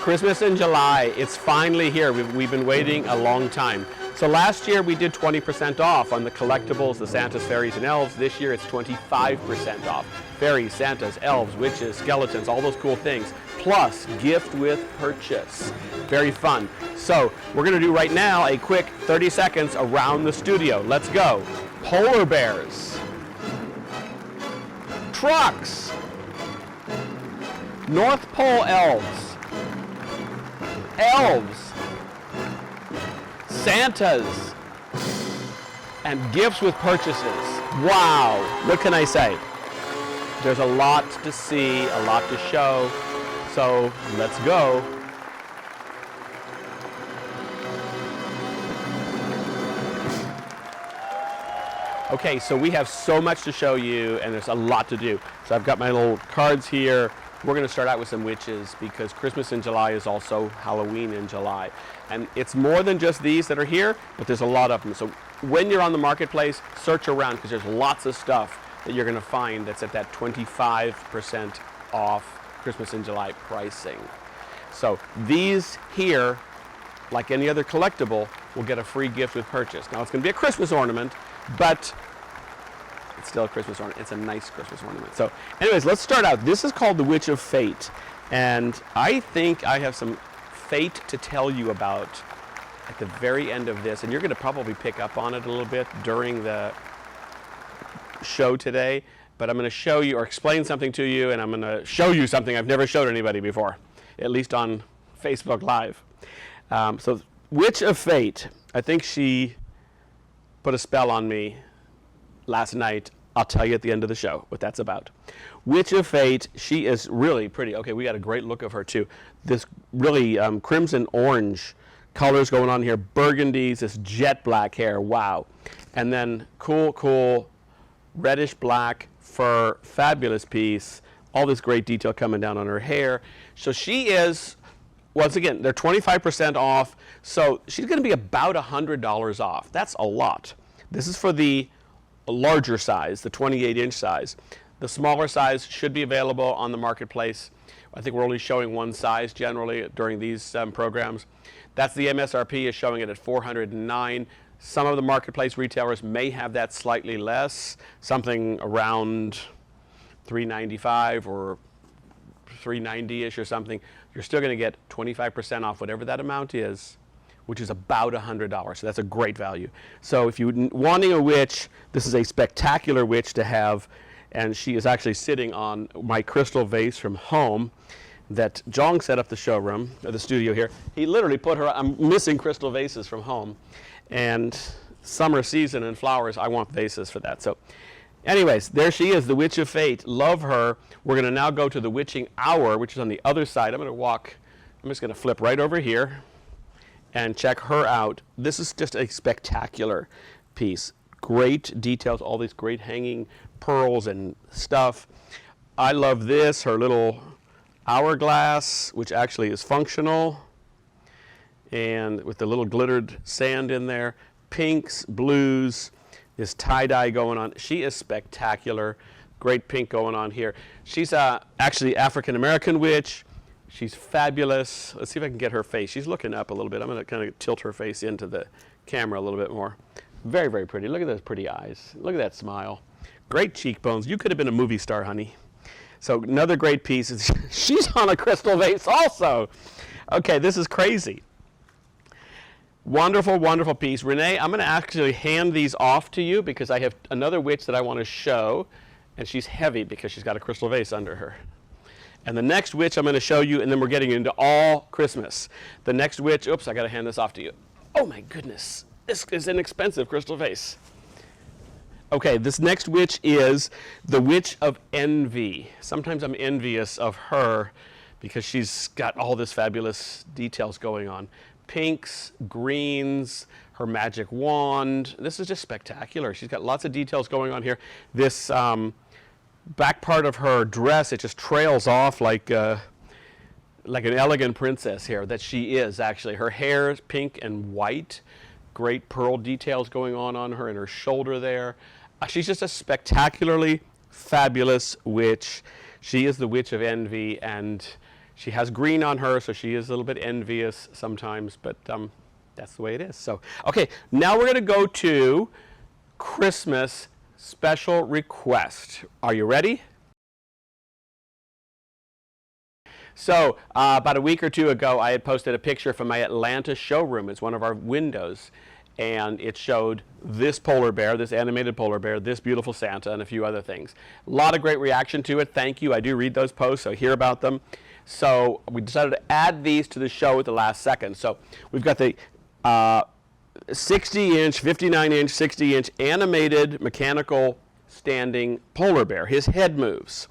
Christmas in July, it's finally here. We've been waiting a long time. So last year we did 20% off on the collectibles, the Santas, fairies, and elves. This year it's 25% off. Fairies, Santas, elves, witches, skeletons, all those cool things. Plus, gift with purchase. Very fun. So we're gonna do right now a quick 30 seconds around the studio. Let's go. Polar bears. Trucks. North Pole elves. Elves. Santas. And gifts with purchases. Wow, what can I say? There's a lot to see, a lot to show. So let's go. Okay, so we have so much to show you and there's a lot to do. So I've got my little cards here. We're going to start out with some witches because Christmas in July is also Halloween in July. And it's more than just these that are here, but there's a lot of them. So when you're on the marketplace, search around because there's lots of stuff that you're going to find that's at that 25% off Christmas in July pricing. So these here, like any other collectible, will get a free gift with purchase. Now it's going to be a Christmas ornament, but it's still a Christmas ornament. It's a nice Christmas ornament. So anyways, let's start out. This is called the Witch of Fate. And I think I have some fate to tell you about at the very end of this. And you're going to probably pick up on it a little bit during the show today. But I'm going to show you or explain something to you. And I'm going to show you something I've never showed anybody before, at least on Facebook Live. So Witch of Fate. I think she put a spell on me last night. I'll tell you at the end of the show what that's about. Witch of Fate, she is really pretty. Okay, we got a great look of her too. This really crimson orange colors going on here. Burgundies, this jet black hair, wow. And then cool reddish black fur, fabulous piece. All this great detail coming down on her hair. So she is, once again, they're 25% off. So she's gonna be about $100 off. That's a lot. This is for the larger size, the 28-inch size. The smaller size should be available on the marketplace. I think we're only showing one size generally during these programs. That's the MSRP is showing it at $409. Some of the marketplace retailers may have that slightly less, something around $395 or $390-ish or something. You're still going to get 25% off whatever that amount is, which is about $100. So that's a great value. So if you're wanting a witch, this is a spectacular witch to have. And she is actually sitting on my crystal vase from home that Jong set up the showroom, or the studio here. He literally put her, I'm missing crystal vases from home. And summer season and flowers, I want vases for that. So anyways, there she is, the Witch of Fate. Love her. We're going to now go to the Witching Hour, which is on the other side. I'm just going to flip right over here and check her out. This is just a spectacular piece. Great details, all these great hanging pearls and stuff. I love this, her little hourglass, which actually is functional, and with the little glittered sand in there. Pinks, blues, this tie-dye going on. She is spectacular. Great pink going on here. She's actually African-American witch. She's fabulous. Let's see if I can get her face. She's looking up a little bit. I'm going to kind of tilt her face into the camera a little bit more. Very, very pretty. Look at those pretty eyes. Look at that smile. Great cheekbones. You could have been a movie star, honey. So another great piece is she's on a crystal vase also. Okay, this is crazy. Wonderful, wonderful piece. Renee, I'm going to actually hand these off to you because I have another witch that I want to show, and she's heavy because she's got a crystal vase under her. And the next witch I'm going to show you, and then we're getting into all Christmas. The next witch, oops, I got to hand this off to you. Oh my goodness, this is an expensive crystal vase. Okay, this next witch is the Witch of Envy. Sometimes I'm envious of her because she's got all this fabulous details going on. Pinks, greens, her magic wand. This is just spectacular. She's got lots of details going on here. This back part of her dress, it just trails off like an elegant princess here that she is actually. Her hair is pink and white. Great pearl details going on her and her shoulder there. She's just a spectacularly fabulous witch. She is the Witch of Envy, and She has green on her, so she is a little bit envious sometimes, but that's the way it is. So, okay, now we're going to go to Christmas special request. Are you ready? So, about a week or two ago, I had posted a picture from my Atlanta showroom. It's one of our windows, and it showed this polar bear, this animated polar bear, this beautiful Santa, and a few other things. A lot of great reaction to it. Thank you. I do read those posts, so I hear about them. So we decided to add these to the show at the last second. So we've got the 60-inch, 59-inch, 60-inch animated mechanical standing polar bear. His head moves.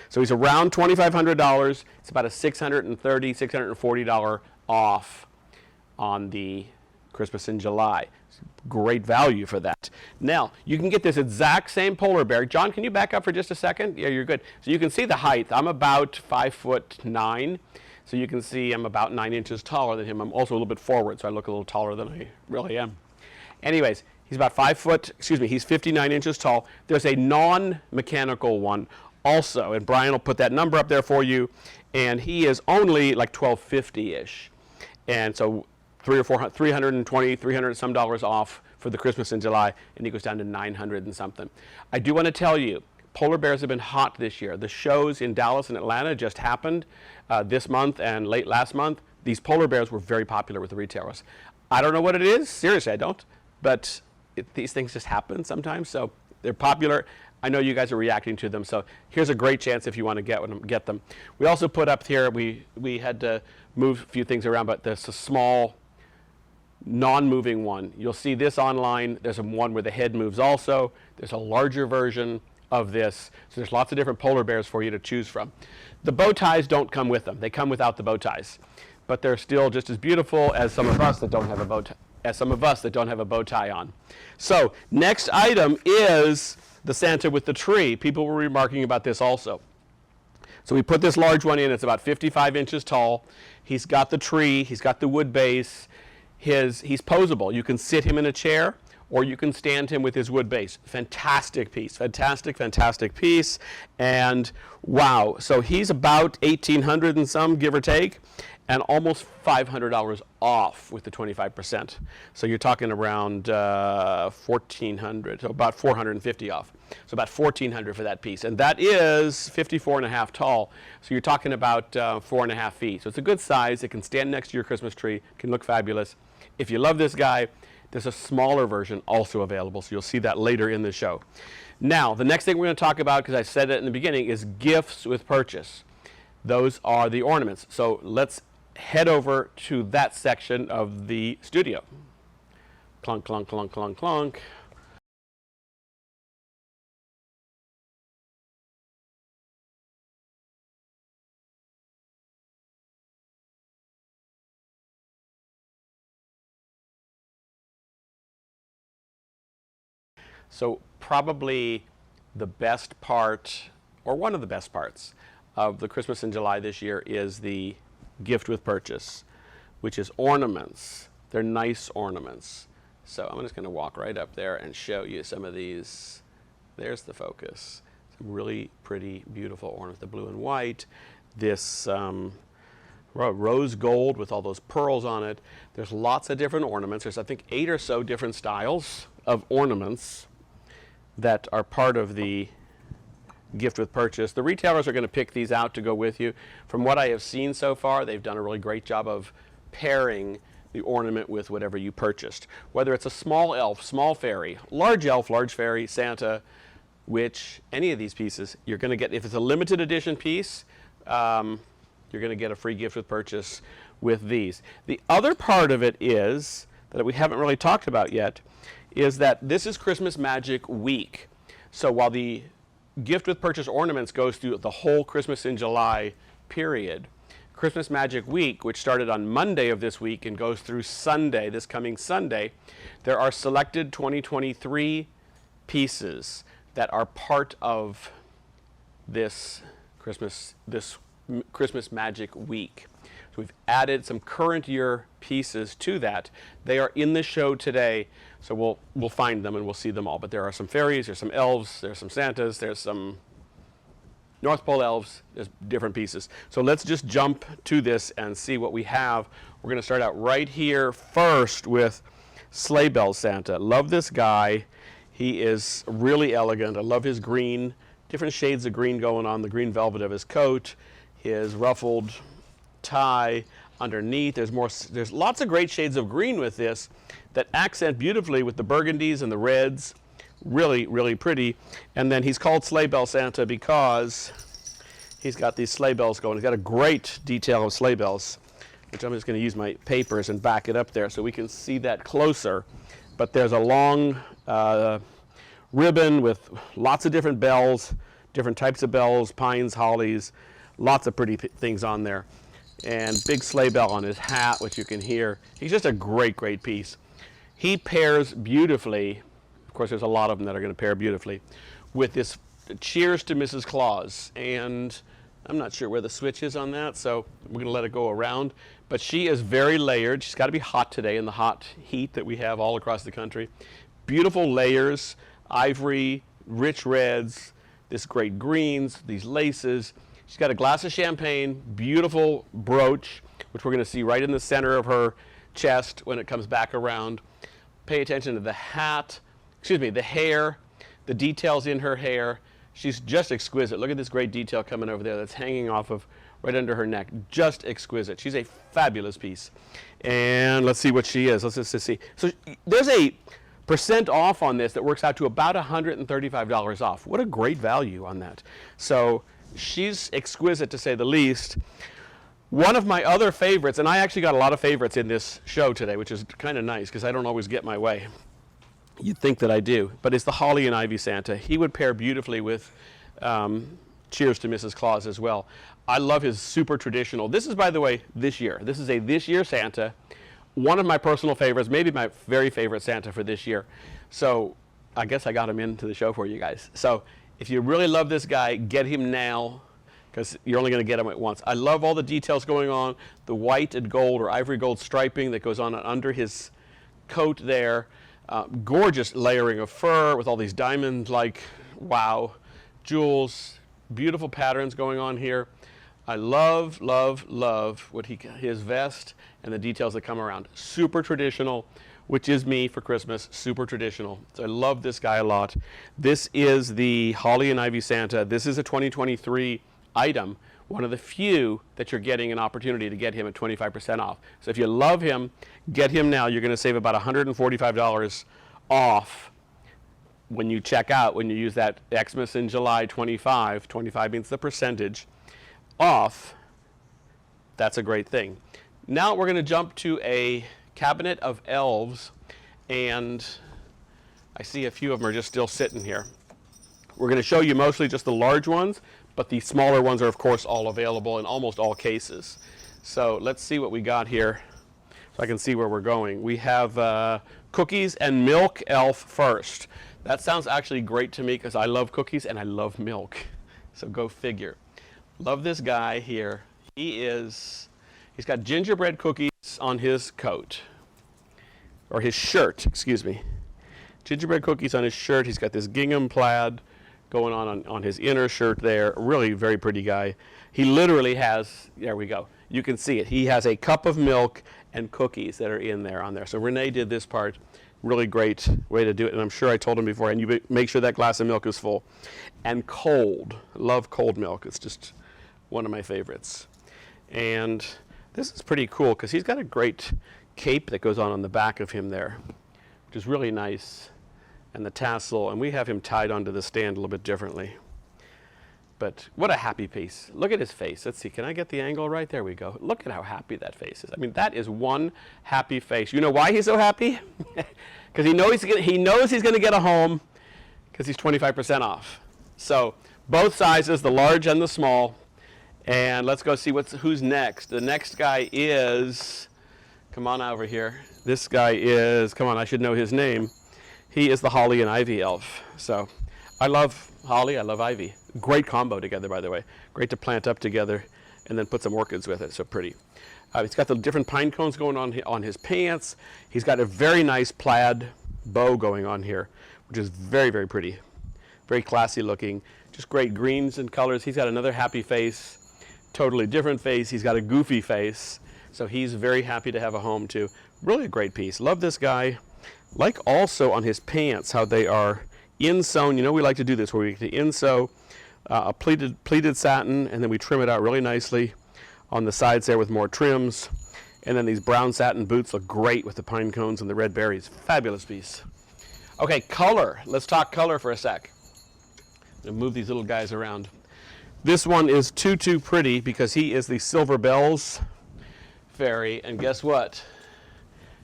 So he's around $2,500. It's about a $630, $640 off on the Christmas in July. Great value for that. Now, you can get this exact same polar bear. John, can you back up for just a second? Yeah, you're good. So you can see the height. I'm about 5'9". So you can see I'm about 9 inches taller than him. I'm also a little bit forward, so I look a little taller than I really am. Anyways, he's about he's 59 inches tall. There's a non-mechanical one also, and Brian will put that number up there for you, and he is only like $1,250-ish. And so 320, 300 some dollars off for the Christmas in July, and he goes down to 900 and something. I do want to tell you, polar bears have been hot this year. The shows in Dallas and Atlanta just happened this month and late last month. These polar bears were very popular with the retailers. I don't know what it is. Seriously, I don't. But these things just happen sometimes, so they're popular. I know you guys are reacting to them, so here's a great chance if you want to get them. We also put up here, we had to move a few things around, but there's a small non-moving one. You'll see this online. There's one where the head moves also. There's a larger version of this. So there's lots of different polar bears for you to choose from. The bow ties don't come with them. They come without the bow ties. But they're still just as beautiful as some of us that don't have a bow tie, on. So next item is the Santa with the tree. People were remarking about this also. So we put this large one in. It's about 55 inches tall. He's got the tree. He's got the wood base. He's posable. You can sit him in a chair, or you can stand him with his wood base. Fantastic piece. Fantastic, fantastic piece. And wow. So he's about $1,800 and some, give or take, and almost $500 off with the 25%. So you're talking around $1,400, so about $450 off. So about $1,400 for that piece. And that is 54.5 tall. So you're talking about 4.5 feet. So it's a good size. It can stand next to your Christmas tree. It can look fabulous. If you love this guy, there's a smaller version also available. So you'll see that later in the show. Now, the next thing we're going to talk about, because I said it in the beginning, is gifts with purchase. Those are the ornaments. So let's head over to that section of the studio. Clunk, clunk, clunk, clunk, clunk. So probably the best part, or one of the best parts, of the Christmas in July this year is the gift with purchase, which is ornaments. They're nice ornaments. So I'm just going to walk right up there and show you some of these. There's the focus. Some really pretty, beautiful ornaments. The blue and white. This rose gold with all those pearls on it. There's lots of different ornaments. There's, I think, 8 or so different styles of ornaments that are part of the gift with purchase. The retailers are going to pick these out to go with you. From what I have seen so far, they've done a really great job of pairing the ornament with whatever you purchased. Whether it's a small elf, small fairy, large elf, large fairy, Santa, witch, any of these pieces, you're going to get, if it's a limited edition piece, you're going to get a free gift with purchase with these. The other part of it is, that we haven't really talked about yet, is that this is Christmas Magic Week. So while the gift with purchase ornaments goes through the whole Christmas in July period, Christmas Magic Week, which started on Monday of this week and goes through Sunday, this coming Sunday, there are selected 2023 pieces that are part of this Christmas Magic Week. So we've added some current year pieces to that. They are in the show today, so we'll find them and we'll see them all. But there are some fairies, there's some elves, there's some Santas, there's some North Pole elves, there's different pieces. So let's just jump to this and see what we have. We're going to start out right here first with Sleigh Bell Santa. Love this guy. He is really elegant. I love his green, different shades of green going on, the green velvet of his coat, his ruffled tie underneath. There's lots of great shades of green with this that accent beautifully with the burgundies and the reds. Really, really pretty. And then he's called Sleigh Bell Santa because he's got these sleigh bells going. He's got a great detail of sleigh bells, which I'm just going to use my papers and back it up there so we can see that closer. But there's a long ribbon with lots of different bells, different types of bells, pines, hollies, lots of pretty things on there. And big sleigh bell on his hat, which you can hear. He's just a great, great piece. He pairs beautifully. Of course, there's a lot of them that are going to pair beautifully with this Cheers to Mrs. Claus. And I'm not sure where the switch is on that, so we're going to let it go around. But she is very layered. She's got to be hot today in the hot heat that we have all across the country. Beautiful layers, ivory, rich reds, this great greens, these laces. She's got a glass of champagne, beautiful brooch, which we're going to see right in the center of her chest when it comes back around. Pay attention to the hat. The hair, the details in her hair. She's just exquisite. Look at this great detail coming over there that's hanging off of right under her neck. Just exquisite. She's a fabulous piece. And let's see what she is. Let's just see. So there's a % off on this that works out to about $135 off. What a great value on that. So she's exquisite to say the least. One of my other favorites, and I actually got a lot of favorites in this show today, which is kind of nice because I don't always get my way. You'd think that I do, but it's the Holly and Ivy Santa. He would pair beautifully with Cheers to Mrs. Claus as well. I love his super traditional. This is, by the way, this year. This is a this year Santa. One of my personal favorites, maybe my very favorite Santa for this year. So I guess I got him into the show for you guys. So if you really love this guy, get him now because you're only going to get him at once. I love all the details going on, the white and gold or ivory gold striping that goes on under his coat there. Gorgeous layering of fur with all these diamond-like, wow, jewels, beautiful patterns going on here. I love, love, love what his vest and the details that come around. Super traditional, which is me for Christmas, super traditional. So I love this guy a lot. This is the Holly and Ivy Santa. This is a 2023 item, one of the few that you're getting an opportunity to get him at 25% off. So if you love him, get him now. You're going to save about $145 off when you check out, when you use that Xmas in July 25. 25 means the percentage off. That's a great thing. Now we're going to jump to a cabinet of elves, and I see a few of them are just still sitting here. We're going to show you mostly just the large ones, but the smaller ones are, of course, all available in almost all cases. So let's see what we got here so I can see where we're going. We have cookies and milk elf first. That sounds actually great to me because I love cookies and I love milk. So go figure. Love this guy here. He's got gingerbread cookies on his coat, or his shirt, excuse me. Gingerbread cookies on his shirt. He's got this gingham plaid going on his inner shirt there. Really very pretty guy. He literally has, there we go. You can see it. He has a cup of milk and cookies that are in there on there. So Renee did this part. Really great way to do it. And I'm sure I told him before, and you make sure that glass of milk is full. And cold. Love cold milk. It's just one of my favorites. And this is pretty cool because he's got a great cape that goes on the back of him there, which is really nice. And the tassel, and we have him tied onto the stand a little bit differently. But what a happy piece. Look at his face. Let's see, can I get the angle right? There we go. Look at how happy that face is. I mean, that is one happy face. You know why he's so happy? Because he knows he's going to get a home because he's 25% off. So both sizes, the large and the small. And let's go see who's next. The next guy is, come on over here. This guy is, come on, I should know his name. He is the Holly and Ivy elf. So I love Holly, I love Ivy. Great combo together, by the way. Great to plant up together and then put some orchids with it, so pretty. He's got the different pine cones going on his pants. He's got a very nice plaid bow going on here, which is very, very pretty. Very classy looking. just great greens and colors. He's got another happy face, totally different face. He's got a goofy face. So he's very happy to have a home too. Really a great piece. Love this guy. Like also on his pants, how they are insewn. You know, we like to do this where we get to insew a pleated satin, and then we trim it out really nicely on the sides there with more trims. And then these brown satin boots look great with the pine cones and the red berries. Fabulous piece. Okay, color. Let's talk color for a sec. I'm gonna move these little guys around. This one is too pretty because he is the Silver Bells Fairy, and guess what?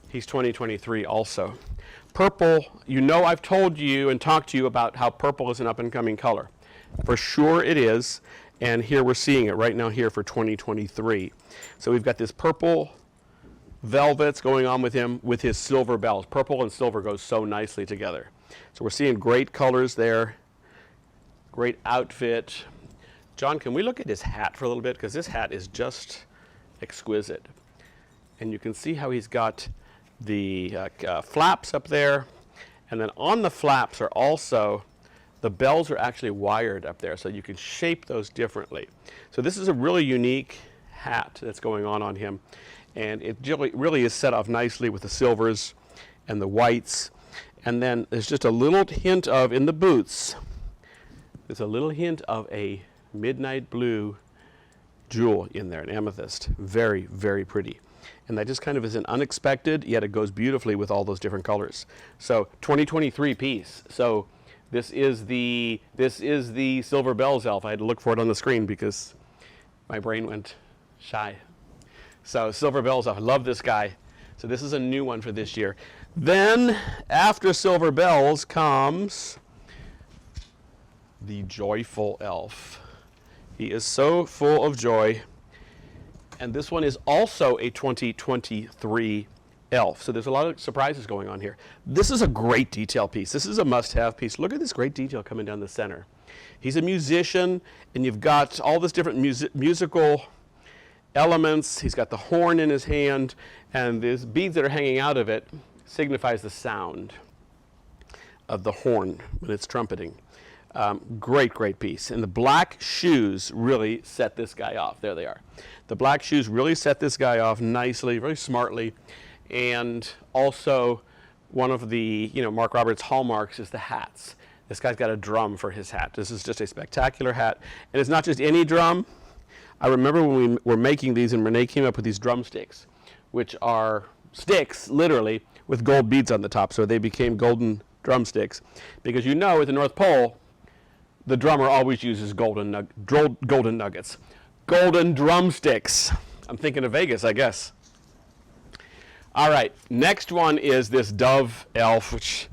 He's 2023 also. Purple, you know I've told you and talked to you about how purple is an up-and-coming color. For sure it is, and here we're seeing it right now here for 2023. So we've got this purple velvets going on with him with his silver bells. Purple and silver goes so nicely together. So we're seeing great colors there, great outfit. John, can we look at his hat for a little bit? Because this hat is just exquisite. And you can see how he's got the flaps up there, and then on the flaps are also, the bells are actually wired up there, so you can shape those differently. So this is a really unique hat that's going on him, and it really is set off nicely with the silvers and the whites. And then there's just a little hint of, in the boots, there's a little hint of a midnight blue jewel in there, an amethyst. Very, very pretty. And that just kind of is an unexpected, yet it goes beautifully with all those different colors. So 2023 piece. So this is the Silver Bells elf. I had to look for it on the screen because my brain went shy. So Silver Bells elf, I love this guy. So this is a new one for this year. Then after Silver Bells comes the Joyful Elf. He is so full of joy. And this one is also a 2023 elf. So there's a lot of surprises going on here. This is a great detail piece. This is a must-have piece. Look at this great detail coming down the center. He's a musician, and you've got all this different musical elements. He's got the horn in his hand, and these beads that are hanging out of it signifies the sound of the horn when it's trumpeting. Great piece. And the black shoes really set this guy off. There they are. The black shoes really set this guy off nicely, very smartly. And also one of the, Mark Roberts' hallmarks is the hats. This guy's got a drum for his hat. This is just a spectacular hat. And it's not just any drum. I remember when we were making these and Renee came up with these drumsticks, which are sticks, literally, with gold beads on the top. So they became golden drumsticks. Because at the North Pole, the drummer always uses golden nuggets. Golden drumsticks. I'm thinking of Vegas, I guess. All right, next one is this dove elf, which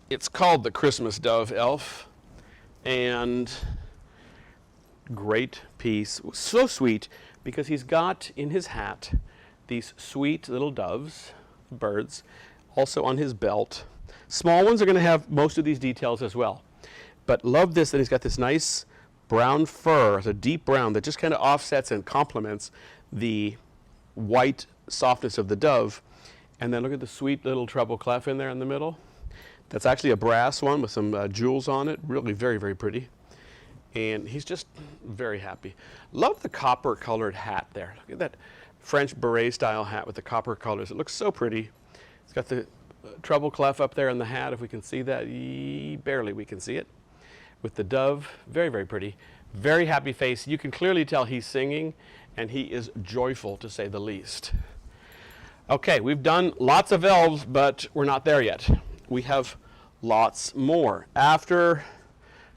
it's called the Christmas Dove Elf. And great piece. So sweet because he's got in his hat these sweet little doves, birds, also on his belt. Small ones are going to have most of these details as well. But love this, that he's got this nice brown fur, it's a deep brown that just kind of offsets and complements the white softness of the dove. And then look at the sweet little treble clef in there in the middle. That's actually a brass one with some jewels on it. Really very, very pretty. And he's just very happy. Love the copper colored hat there. Look at that French beret style hat with the copper colors. It looks so pretty. It's got the treble clef up there in the hat, if we can see that. Barely we can see it. With the dove, very, very pretty. Very happy face. You can clearly tell he's singing, and he is joyful, to say the least. Okay, we've done lots of elves, but we're not there yet. We have lots more. After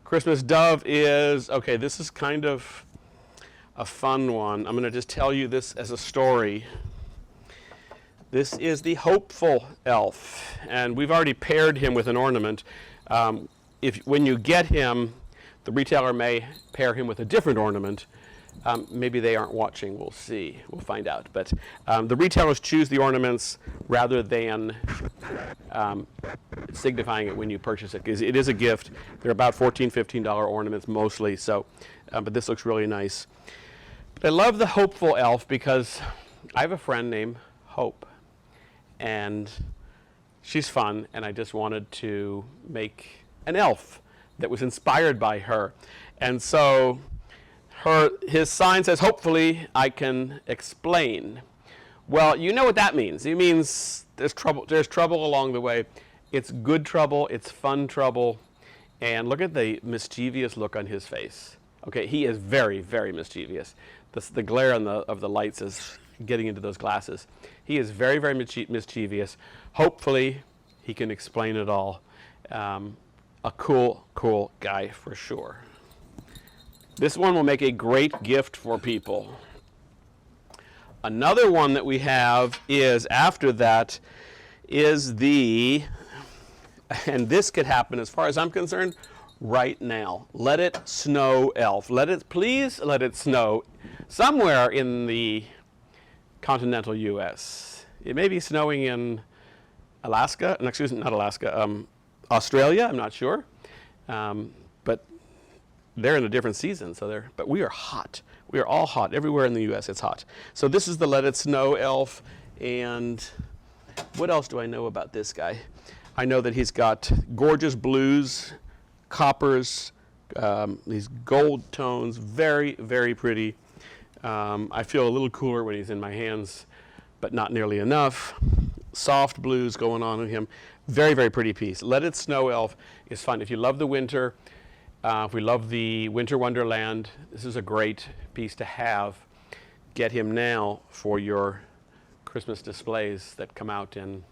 Christmas dove is, okay, this is kind of a fun one. I'm going to just tell you this as a story. This is the Hopeful Elf, and we've already paired him with an ornament. When you get him, the retailer may pair him with a different ornament. Maybe they aren't watching. We'll see. We'll find out. But the retailers choose the ornaments rather than signifying it when you purchase it, because it is a gift. They're about $14, $15 ornaments mostly. So, but this looks really nice. But I love the Hopeful Elf because I have a friend named Hope, and she's fun. And I just wanted to make an elf that was inspired by her. And so his sign says, hopefully I can explain. Well, you know what that means. It means there's trouble along the way. It's good trouble, it's fun trouble, and look at the mischievous look on his face. Okay, he is very, very mischievous. The glare of the lights is getting into those glasses. He is very, very mischievous. Hopefully, he can explain it all. A cool, cool guy for sure. This one will make a great gift for people. Another one that we have is after that is and this could happen as far as I'm concerned right now. Let it snow elf. Please let it snow somewhere in the continental U.S. It may be snowing in Alaska, no, excuse me, not Alaska, Australia, I'm not sure. But they're in a different season, but we are hot. We are all hot. Everywhere in the U.S. it's hot. So this is the Let It Snow elf. And what else do I know about this guy? I know that he's got gorgeous blues, coppers, these gold tones, very, very pretty. I feel a little cooler when he's in my hands, but not nearly enough. Soft blues going on in him. Very, very pretty piece. Let It Snow elf is fun. If you love the winter, if we love the Winter Wonderland, this is a great piece to have. Get him now for your Christmas displays that come out in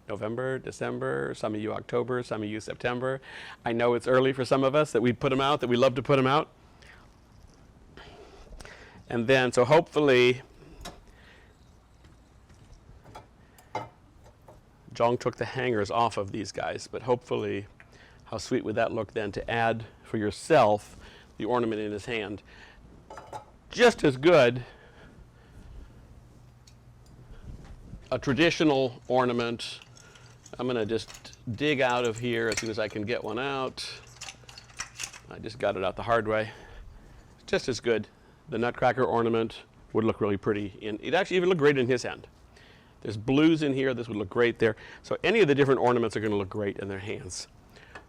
November, December, some of you October, some of you September. I know it's early for some of us that we put them out, that we love to put them out. And then, so hopefully, Jong took the hangers off of these guys, but hopefully, how sweet would that look then to add for yourself the ornament in his hand. Just as good, a traditional ornament. I'm going to just dig out of here as soon as I can get one out. I just got it out the hard way. Just as good. The Nutcracker ornament would look really pretty. It actually even look great in his hand. There's blues in here. This would look great there. So any of the different ornaments are going to look great in their hands.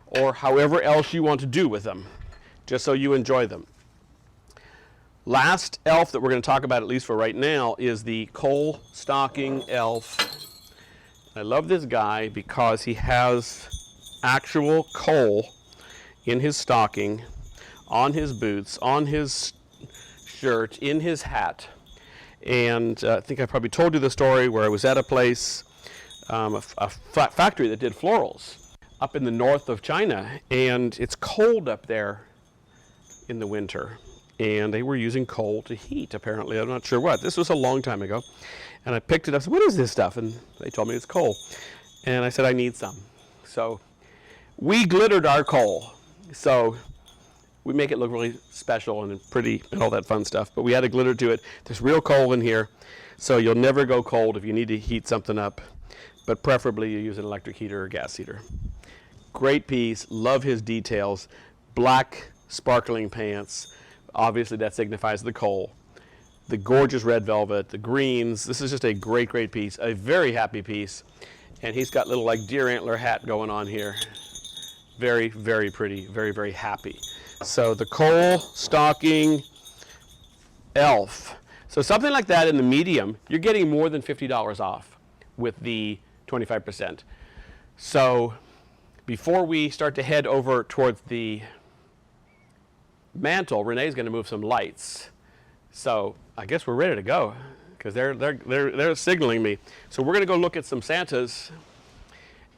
Or however else you want to do with them, just so you enjoy them. Last elf that we're going to talk about, at least for right now, is the coal stocking elf. I love this guy because he has actual coal in his stocking, on his boots, on his shirt, in his hat. And I think I probably told you the story where I was at a place, a factory that did florals up in the north of China, and it's cold up there in the winter. And they were using coal to heat, apparently. I'm not sure what. This was a long time ago. And I picked it up and said, what is this stuff? And they told me it's coal. And I said, I need some. So we glittered our coal. So we make it look really special and pretty and all that fun stuff. But we had a glitter to it. There's real coal in here. So you'll never go cold if you need to heat something up. But preferably you use an electric heater or gas heater. Great piece. Love his details. Black sparkling pants. Obviously that signifies the coal. The gorgeous red velvet, the greens. This is just a great, great piece. A very happy piece. And he's got little like deer antler hat going on here. Very, very pretty. Very, very happy. So the coal stocking elf. So something like that in the medium, you're getting more than $50 off with the 25%. So before we start to head over towards the mantle, Renee's going to move some lights. So I guess we're ready to go because they're signaling me. So we're going to go look at some Santas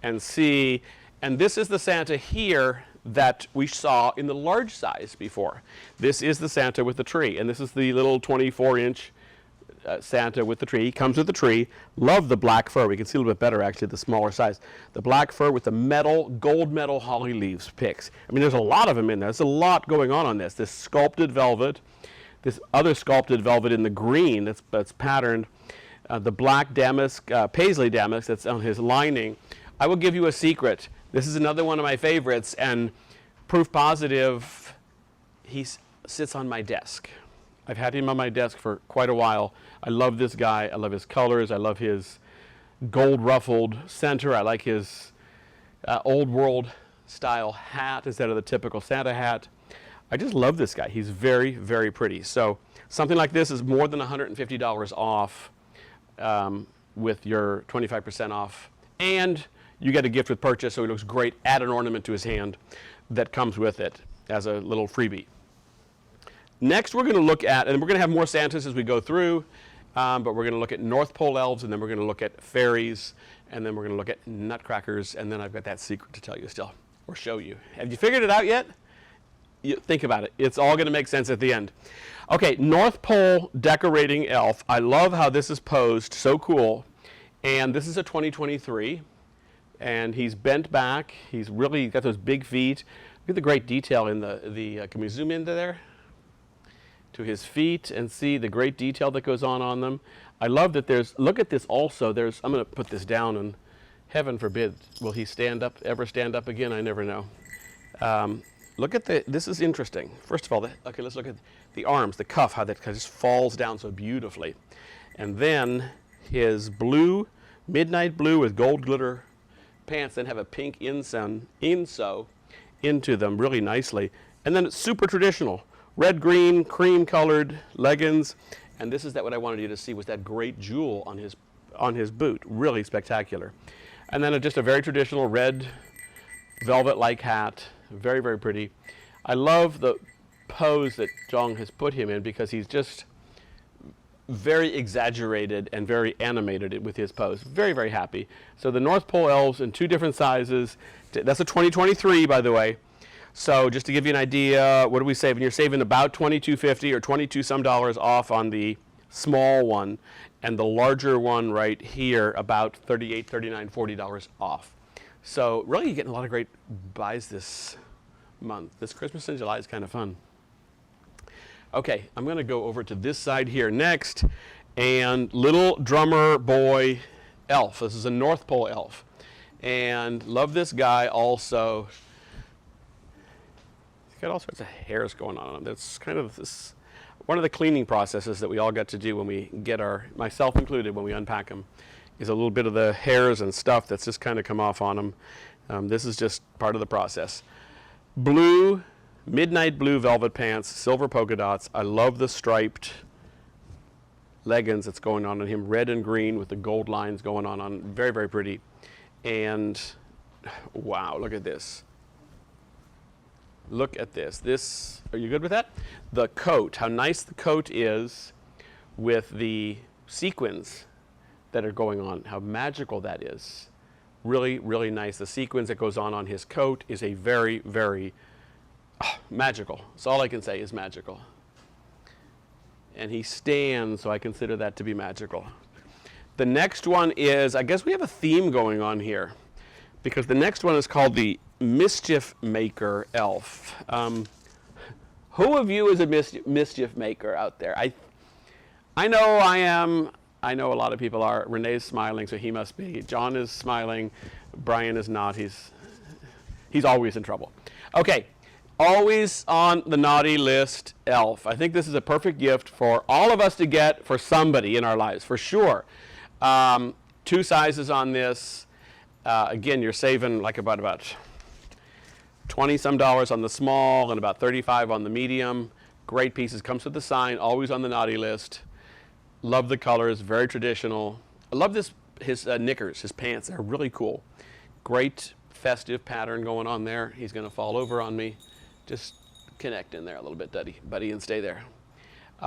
and see. And this is the Santa here that we saw in the large size before. This is the Santa with the tree, and this is the little 24-inch Santa with the tree. He comes with the tree. Love the black fur. We can see a little bit better actually the smaller size. The black fur with the metal, gold metal holly leaves picks. I mean, there's a lot of them in there. There's a lot going on this. This sculpted velvet, this other sculpted velvet in the green that's patterned, the black damask, paisley damask that's on his lining. I will give you a secret. This is another one of my favorites, and proof positive, he sits on my desk. I've had him on my desk for quite a while. I love this guy. I love his colors. I love his gold ruffled center. I like his old world style hat instead of the typical Santa hat. I just love this guy. He's very, very pretty. So something like this is more than $150 off with your 25% off. And you get a gift with purchase, so he looks great. Add an ornament to his hand that comes with it as a little freebie. Next, we're going to look at, and we're going to have more Santas as we go through, but we're going to look at North Pole elves, and then we're going to look at fairies, and then we're going to look at nutcrackers, and then I've got that secret to tell you still, or show you. Have you figured it out yet? Think about it. It's all going to make sense at the end. Okay, North Pole decorating elf. I love how this is posed. So cool. And this is a 2023. And he's bent back. He's really got those big feet. Look at the great detail in can we zoom into there? To his feet and see the great detail that goes on them. I love that look at this also. I'm going to put this down, and heaven forbid, will he ever stand up again? I never know. Look at this is interesting. First of all, okay, let's look at the arms, the cuff, how that just falls down so beautifully. And then his blue, midnight blue with gold glitter pants then have a pink insew into them really nicely. And then it's super traditional. Red, green, cream colored leggings. And this is what I wanted you to see was that great jewel on his boot. Really spectacular. And then just a very traditional red velvet-like hat. Very, very pretty. I love the pose that Jong has put him in because he's just very exaggerated and very animated with his pose. Very, very happy. So the North Pole elves in 2 different sizes. That's a 2023, by the way. So just to give you an idea, what are we saving? You're saving about $22.50 or 22 some dollars off on the small one, and the larger one right here about $38, $39, $40 off. So really you're getting a lot of great buys this month. This Christmas in July is kind of fun. Okay, I'm going to go over to this side here next, and little drummer boy elf. This is a North Pole elf, and love this guy also. He's got all sorts of hairs going on him. That's kind of one of the cleaning processes that we all get to do when we get myself included, when we unpack them, is a little bit of the hairs and stuff that's just kind of come off on them. This is just part of the process. Blue, midnight blue velvet pants, silver polka dots. I love the striped leggings that's going on him, red and green with the gold lines going on. Very, very pretty. And wow, look at this. Look at this. Are you good with that? The coat, how nice the coat is with the sequins that are going on, how magical that is. Really, really nice. The sequins that goes on his coat is a very, very magical. That's all I can say is magical. And he stands, so I consider that to be magical. The next one is, I guess we have a theme going on here, because the next one is called the Mischief Maker Elf. Who of you is a mischief maker out there? I know I am. I know a lot of people are. Renee's smiling, so he must be. John is smiling. Brian is not. He's always in trouble. Okay, always on the naughty list, elf. I think this is a perfect gift for all of us to get for somebody in our lives, for sure. 2 sizes on this. Again, you're saving like about 20 some dollars on the small and about 35 on the medium. Great pieces. Comes with the sign. Always on the naughty list. Love the colors. Very traditional. I love his knickers, his pants. They're really cool. Great festive pattern going on there. He's going to fall over on me. Just connect in there a little bit, buddy, and stay there.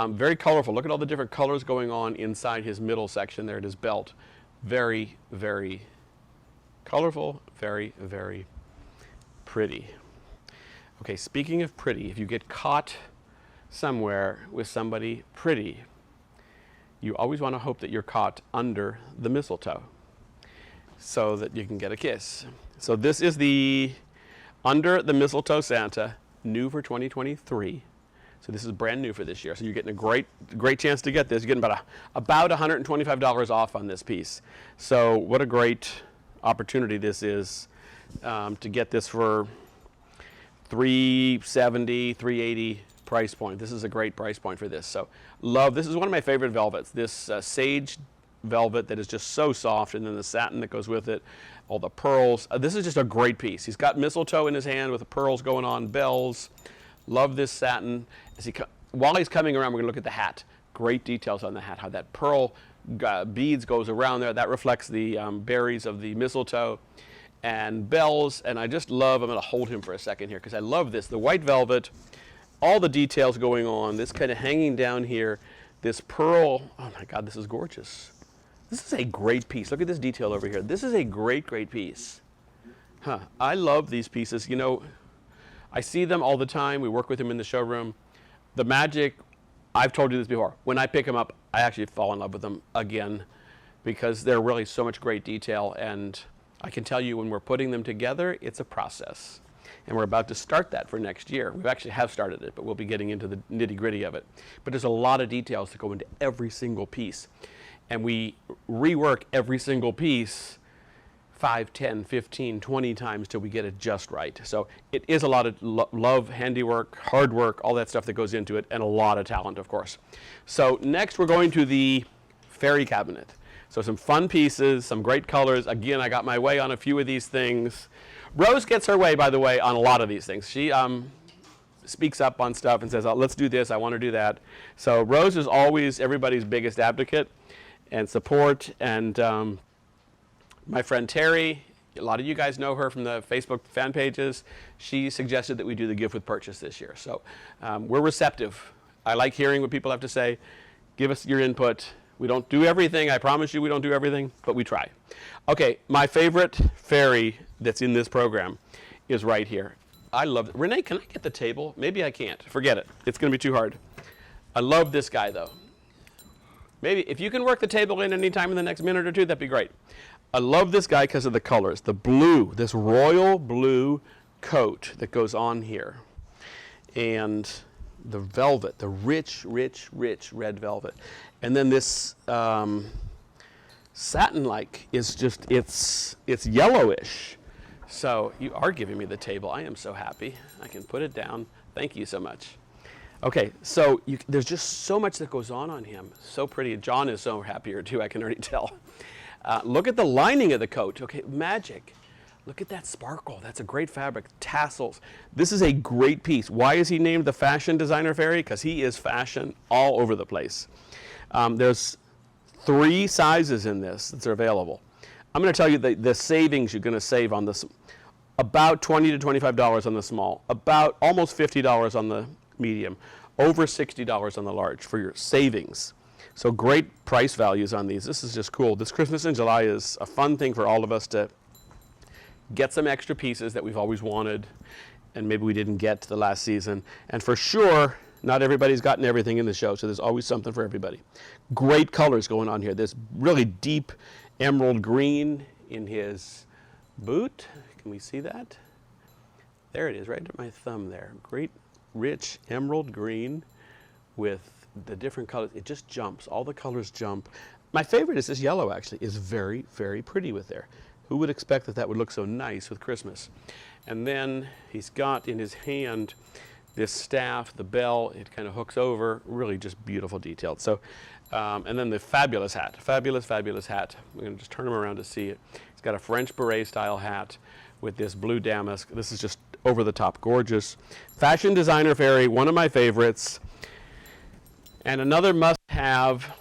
Very colorful. Look at all the different colors going on inside his middle section there at his belt. Very, very colorful. Very, very pretty. Okay, speaking of pretty, if you get caught somewhere with somebody pretty, you always want to hope that you're caught under the mistletoe so that you can get a kiss. So this is the Under the Mistletoe Santa, new for 2023. So this is brand new for this year. So you're getting a great chance to get this. You're getting about $125 off on this piece. So what a great opportunity this is to get this for $370, $380 price point. This is a great price point for this. So love, this is one of my favorite velvets. This sage velvet that is just so soft, and then the satin that goes with it, all the pearls. This is just a great piece. He's got mistletoe in his hand with the pearls going on, bells. Love this satin. While he's coming around, we're going to look at the hat. Great details on the hat, how that pearl beads goes around there. That reflects the berries of the mistletoe and bells. And I just love, I'm going to hold him for a second here because I love this. The white velvet, all the details going on, this kind of hanging down here, this pearl. Oh my God, this is gorgeous. This is a great piece. Look at this detail over here. This is a great, great piece. I love these pieces. You know, I see them all the time. We work with them in the showroom. The magic, I've told you this before, when I pick them up, I actually fall in love with them again because they're really so much great detail. And I can tell you when we're putting them together, it's a process. And we're about to start that for next year. We actually have started it, but we'll be getting into the nitty-gritty of it. But there's a lot of details that go into every single piece. And we rework every single piece 5, 10, 15, 20 times till we get it just right. So it is a lot of love, handiwork, hard work, all that stuff that goes into it, and a lot of talent, of course. So next we're going to the fairy cabinet. So some fun pieces, some great colors. Again, I got my way on a few of these things. Rose gets her way, by the way, on a lot of these things. She speaks up on stuff and says, oh, let's do this, I want to do that. So Rose is always everybody's biggest advocate and support. And my friend Terry, a lot of you guys know her from the Facebook fan pages. She suggested that we do the gift with purchase this year. So we're receptive. I like hearing what people have to say. Give us your input. We don't do everything. I promise you we don't do everything, but we try. Okay, my favorite fairy that's in this program is right here. I love it. Renee, can I get the table? Maybe I can't. Forget it. It's going to be too hard. I love this guy, though. Maybe if you can work the table in any time in the next minute or two, that'd be great. I love this guy because of the colors. The blue, this royal blue coat that goes on here. And the velvet, the rich, rich, rich red velvet. And then this satin-like is just, it's yellowish. So you are giving me the table. I am so happy. I can put it down. Thank you so much. Okay, so there's just so much that goes on him. So pretty. John is so happier too, I can already tell. Look at the lining of the coat. Okay, magic. Look at that sparkle. That's a great fabric. Tassels. This is a great piece. Why is he named the fashion designer fairy? Because he is fashion all over the place. There's 3 sizes in this that are available. I'm going to tell you the savings you're going to save on this. About $20 to $25 on the small. About almost $50 on the medium. Over $60 on the large for your savings. So great price values on these. This is just cool. This Christmas in July is a fun thing for all of us to get some extra pieces that we've always wanted and maybe we didn't get the last season. And for sure, not everybody's gotten everything in the show, so there's always something for everybody. Great colors going on here. This really deep emerald green in his boot. Can we see that? There it is, right at my thumb there. Great, rich emerald green with the different colors. It just jumps. All the colors jump. My favorite is this yellow, actually. Is very, very pretty with there. Who would expect that that would look so nice with Christmas? And then he's got in his hand this staff, the bell, it kind of hooks over, really just beautiful detailed. So, and then the fabulous hat, fabulous, fabulous hat. We're going to just turn him around to see it. He's got a French beret style hat with this blue damask. This is just over the top, gorgeous. Fashion designer fairy, one of my favorites. And another must-have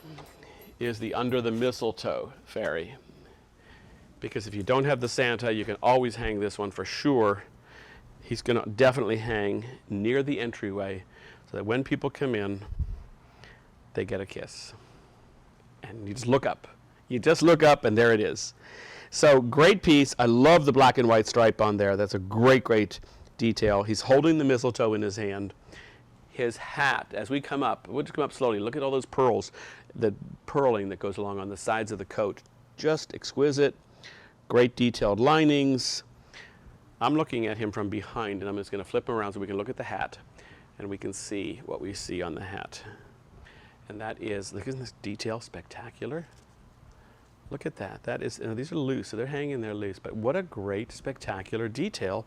is the Under the Mistletoe Fairy. Because if you don't have the Santa, you can always hang this one for sure. He's going to definitely hang near the entryway so that when people come in, they get a kiss. And you just look up. You just look up and there it is. So great piece. I love the black and white stripe on there. That's a great, great detail. He's holding the mistletoe in his hand. His hat, as we come up, we'll just come up slowly. Look at all those pearls, the purling that goes along on the sides of the coat. Just exquisite. Great detailed linings. I'm looking at him from behind, and I'm just going to flip him around so we can look at the hat, and we can see what we see on the hat. And that is, look, isn't this detail spectacular? Look at that. That is, these are loose, so they're hanging there loose. But what a great, spectacular detail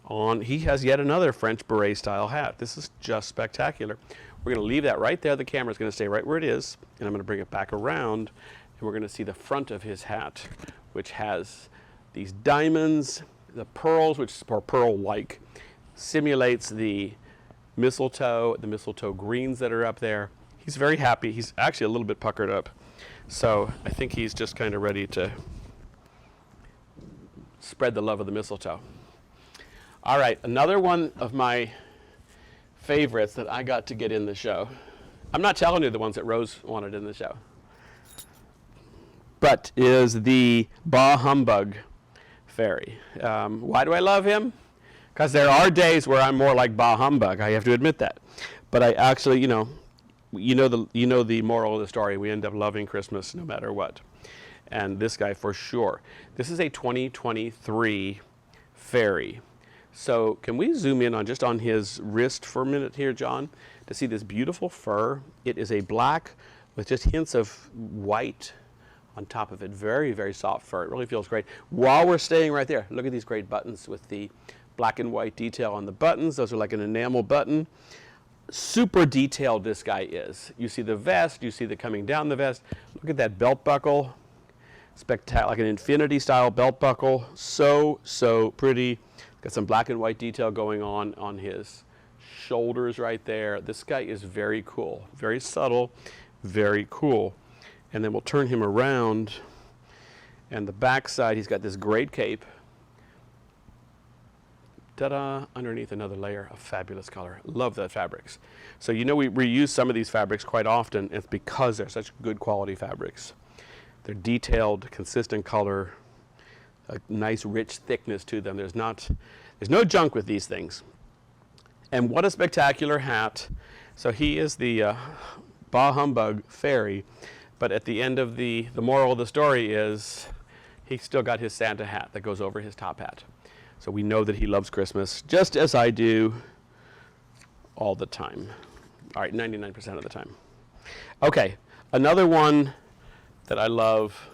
on, he has yet another French beret style hat. This is just spectacular. We're going to leave that right there. The camera's going to stay right where it is, and I'm going to bring it back around, And we're going to see the front of his hat, which has these diamonds, the pearls, which are pearl-like, simulates the mistletoe greens that are up there. He's very happy. He's actually a little bit puckered up. So I think he's just kind of ready to spread the love of the mistletoe. All right, another one of my favorites that I got to get in the show. I'm not telling you the ones that Rose wanted in the show, but is the Humbug Fairy. Why do I love him? Because there are days where I'm more like Humbug. I have to admit that. But I actually, you know the moral of the story. We end up loving Christmas no matter what. And this guy for sure. This is a 2023 fairy. So can we zoom in on his wrist for a minute here, John, to see this beautiful fur? It is a black with just hints of white on top of it. Very, very soft fur. It really feels great. While we're staying right there, look at these great buttons with the black and white detail on the buttons. Those are like an enamel button. Super detailed this guy is. You see the vest, you see the coming down the vest. Look at that belt buckle. Spectacular, like an infinity style belt buckle. So, so pretty. Got some black and white detail going on his shoulders right there. This guy is very cool, very subtle, very cool. And then we'll turn him around, and the back side, he's got this great cape. Ta-da, underneath another layer of fabulous color. Love the fabrics. So you know we reuse some of these fabrics quite often. It's because they're such good quality fabrics. They're detailed, consistent color, a nice rich thickness to them. There's no junk with these things. And what a spectacular hat. So he is the Humbug Fairy, but at the end of the moral of the story is he's still got his Santa hat that goes over his top hat. So we know that he loves Christmas, just as I do all the time. All right, 99% of the time. Okay, another one that I love,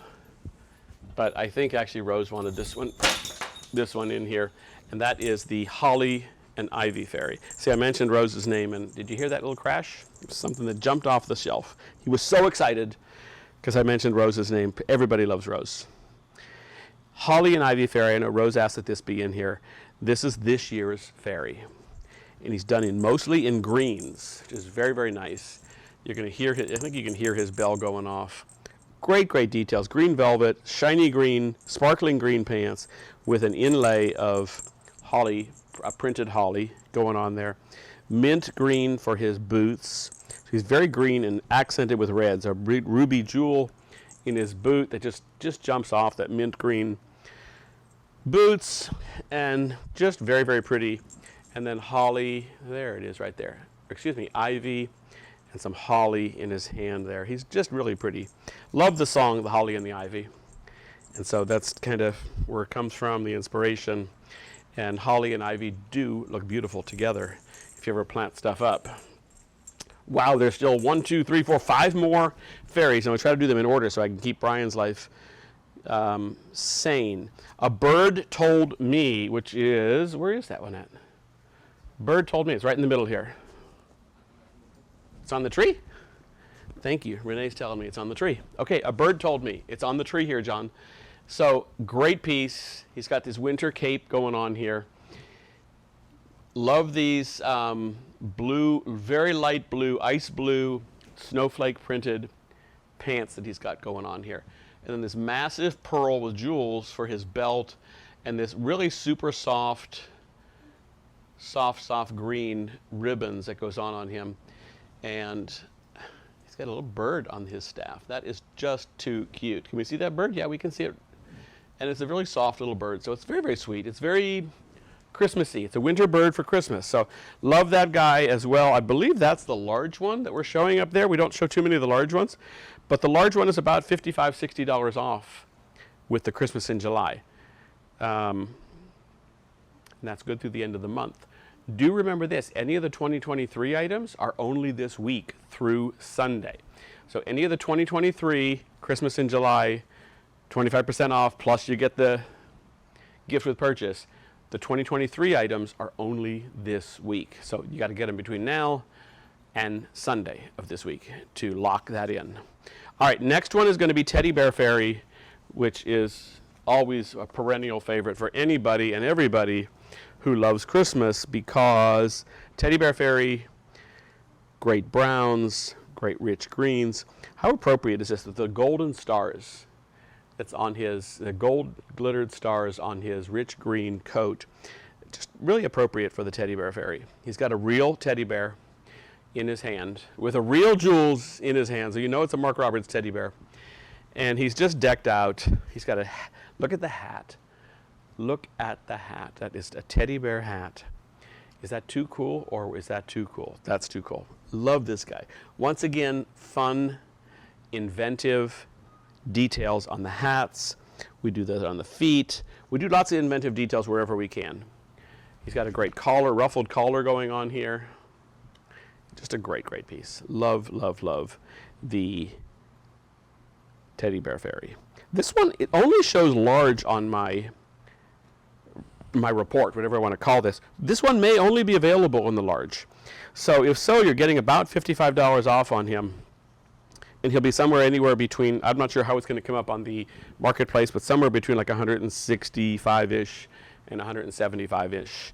but I think actually Rose wanted this one in here, and that is the Holly and Ivy Fairy. See, I mentioned Rose's name, and did you hear that little crash? It was something that jumped off the shelf. He was so excited because I mentioned Rose's name. Everybody loves Rose. Holly and Ivy Fairy, I know Rose asked that this be in here. This is this year's fairy. And he's done mostly in greens, which is very, very nice. You're going to hear, I think you can hear his bell going off. Great, great details. Green velvet, shiny green, sparkling green pants with an inlay of holly, printed holly going on there. Mint green for his boots. So he's very green and accented with reds. A ruby jewel in his boot that just jumps off, that mint green boots, and just very, very pretty. And then holly, there it is right there. Excuse me, ivy and some holly in his hand there. He's just really pretty. Love the song, The Holly and the Ivy. And so that's kind of where it comes from, the inspiration. And holly and ivy do look beautiful together if you ever plant stuff up. Wow, there's still 1, 2, 3, 4, 5 more fairies. I'm going to try to do them in order so I can keep Brian's life sane. A Bird Told Me, which is, where is that one at? Bird Told Me, it's right in the middle here. It's on the tree? Thank you. Renee's telling me it's on the tree. Okay, A Bird Told Me. It's on the tree here, John. So, great piece. He's got this winter cape going on here. Love these blue, very light blue, ice blue, snowflake printed pants that he's got going on here. And then this massive pearl with jewels for his belt, and this really super soft green ribbons that goes on him. And he's got a little bird on his staff. That is just too cute. Can we see that bird? Yeah, we can see it. And it's a really soft little bird, so it's very, very sweet. It's very Christmassy. It's a winter bird for Christmas. So love that guy as well. I believe that's the large one that we're showing up there. We don't show too many of the large ones, but the large one is about $55, $60 off with the Christmas in July. And that's good through the end of the month. Do remember this, any of the 2023 items are only this week through Sunday. So any of the 2023 Christmas in July, 25% off, plus you get the gift with purchase. The 2023 items are only this week. So you got to get them between now and Sunday of this week to lock that in. All right, next one is going to be Teddy Bear Fairy, which is always a perennial favorite for anybody and everybody who loves Christmas, because Teddy Bear Fairy, great browns, great rich greens. How appropriate is this that the golden stars that's on his, the gold glittered stars on his rich green coat, just really appropriate for the Teddy Bear Fairy. He's got a real teddy bear in his hand with a real jewels in his hand, so you know it's a Mark Roberts teddy bear. And he's just decked out. He's got a, look at the hat. Look at the hat. That is a teddy bear hat. Is that too cool, or is that too cool? That's too cool. Love this guy. Once again, fun, inventive details on the hats. We do that on the feet. We do lots of inventive details wherever we can. He's got a great collar, ruffled collar going on here. Just a great, great piece. Love, love, love the Teddy Bear Fairy. This one, it only shows large on my report, whatever I want to call this. This one may only be available in the large. So if so, you're getting about $55 off on him. And he'll be somewhere anywhere between, I'm not sure how it's going to come up on the marketplace, but somewhere between like 165-ish and 175-ish.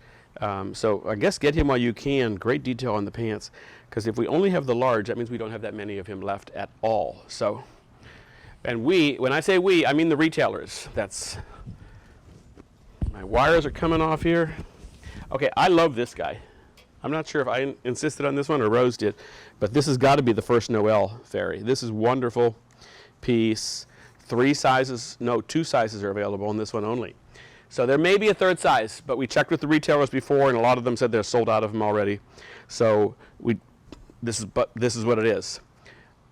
So I guess get him while you can. Great detail on the pants. Because if we only have the large, that means we don't have that many of him left at all. So, and we, when I say we, I mean the retailers. That's, my wires are coming off here. Okay, I love this guy. I'm not sure if I insisted on this one or Rose did, but this has got to be the first Noel fairy. This is wonderful piece. 3 sizes, no, 2 sizes are available in this one only. So there may be a 3rd size, but we checked with the retailers before, and a lot of them said they're sold out of them already. So this is what it is.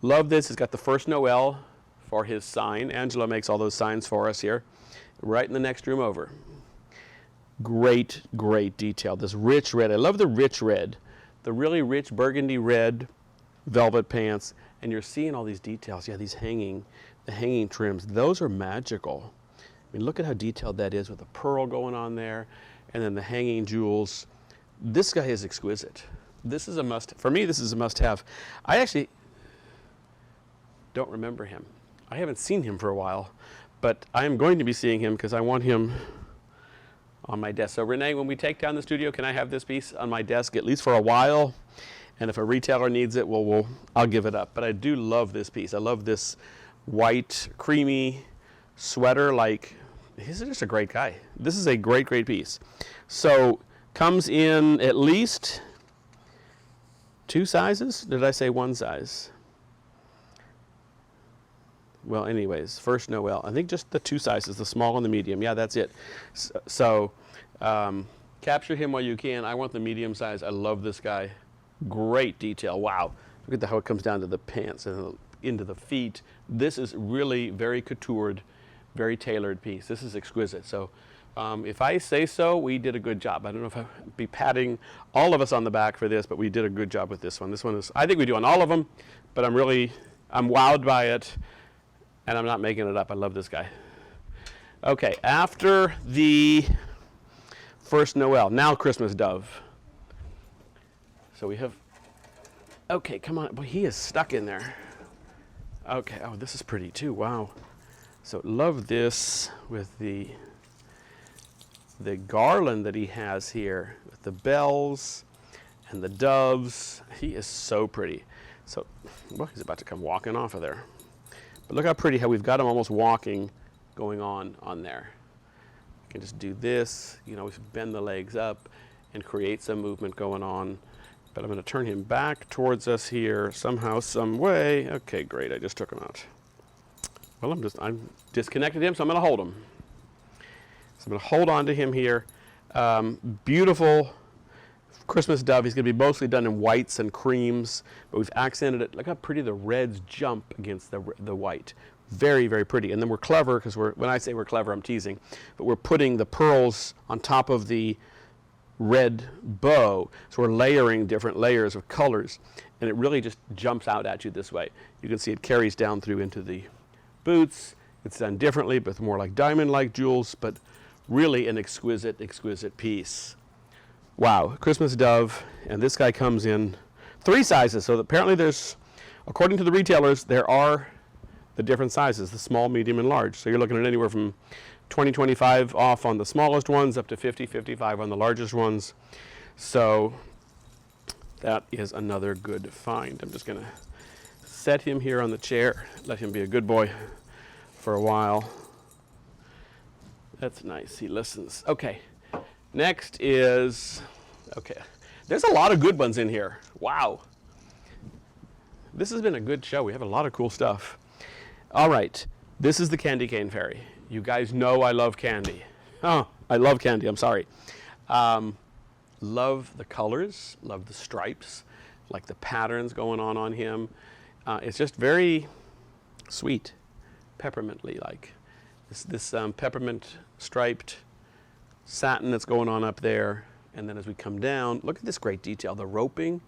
Love this. It's got the first Noel for his sign. Angela makes all those signs for us here, right in the next room over. Great, great detail. This rich red. I love the rich red, the really rich burgundy red velvet pants, and you're seeing all these details. Yeah, these the hanging trims. Those are magical. I mean, look at how detailed that is with the pearl going on there, and then the hanging jewels. This guy is exquisite. This is a must. For me, this is a must-have. I actually don't remember him. I haven't seen him for a while, but I am going to be seeing him because I want him on my desk. So Renee, when we take down the studio, can I have this piece on my desk at least for a while? And if a retailer needs it, I'll give it up. But I do love this piece. I love this white, creamy sweater. Like, he's just a great guy. This is a great, great piece. So comes in at least 2 sizes. Did I say 1 size? Well, anyways, first Noel. I think just the 2 sizes, the small and the medium. Yeah, that's it. So capture him while you can. I want the medium size. I love this guy. Great detail. Wow. Look at how it comes down to the pants and into the feet. This is really very coutoured, very tailored piece. This is exquisite. So if I say so, we did a good job. I don't know if I'll be patting all of us on the back for this, but we did a good job with this one. This one is, I think we do on all of them, but I'm wowed by it. And I'm not making it up. I love this guy. Okay, after the first Noel, now Christmas Dove. So we have, okay, come on. Boy, he is stuck in there. Okay, oh, this is pretty too. Wow. So love this with the garland that he has here with the bells and the doves. He is so pretty. So, well, he's about to come walking off of there. But look how pretty, how we've got him almost walking going on there. You can just do this, you know, we bend the legs up and create some movement going on. But I'm going to turn him back towards us here somehow, some way. Okay, great, I just took him out. Well, I'm disconnected him, so I'm going to hold him. So I'm going to hold on to him here. Beautiful Christmas dove. He's going to be mostly done in whites and creams, but we've accented it. Look how pretty the reds jump against the white. Very, very pretty. And then we're clever, because when I say we're clever, I'm teasing, but we're putting the pearls on top of the red bow. So we're layering different layers of colors, and it really just jumps out at you this way. You can see it carries down through into the boots. It's done differently, but more like diamond-like jewels, but really an exquisite, exquisite piece. Wow, Christmas dove, and this guy comes in 3 sizes. So apparently there's, according to the retailers, there are the different sizes, the small, medium, and large. So you're looking at anywhere from 20, 25 off on the smallest ones up to 50, 55 on the largest ones. So that is another good find. I'm just going to set him here on the chair, let him be a good boy for a while. That's nice, he listens. Okay, next is, okay, there's a lot of good ones in here. Wow. This has been a good show. We have a lot of cool stuff. All right, this is the Candy Cane Fairy. You guys know I love candy. Oh, I love candy, I'm sorry. Love the colors, love the stripes, like the patterns going on him. It's just very sweet, peppermintly like. This peppermint striped satin that's going on up there. And then as we come down, look at this great detail, the roping